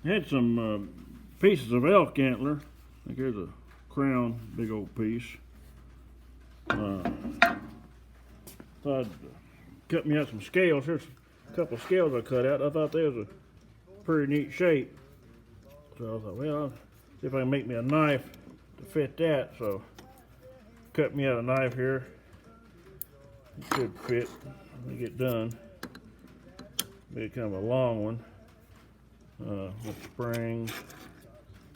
Had some pieces of elk antler. I think here's a crown, big old piece. Thought I'd cut me out some scales. Here's a couple of scales I cut out. I thought they was a pretty neat shape. So I thought, well, I'll see if I can make me a knife to fit that. So cut me out a knife here. It should fit when you get done. Be kind of a long one. With springs,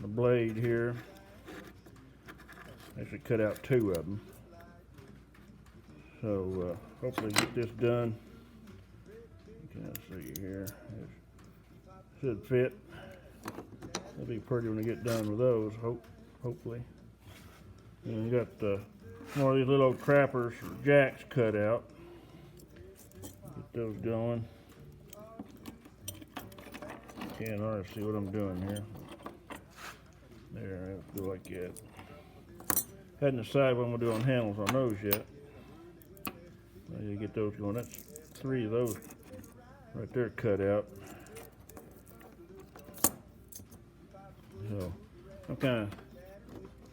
the blade here. I should cut out 2 of them. So hopefully get this done. You can see here. It should fit. It'll be pretty when I get done with those. Hopefully. And you got more of these little old crappers or jacks cut out. Get those going. Can't hardly see what I'm doing here. There, let's go like that. Hadn't decided what I'm gonna do on handles on those yet. I need to get those going. That's 3 of those right there cut out. So I'm kind of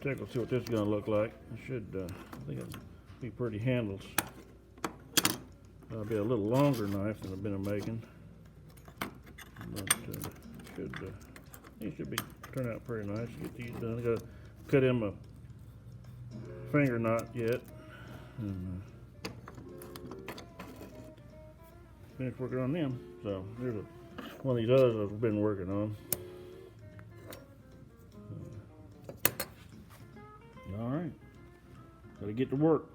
tickled to see what this is gonna look like. It should, I think it'll be pretty handles. It'll be a little longer knife than I've been making. But these should be turn out pretty nice. Get these done. I gotta cut him a finger knot yet, and finish working on them. So here's one of these others I've been working on. All right, gotta get to work.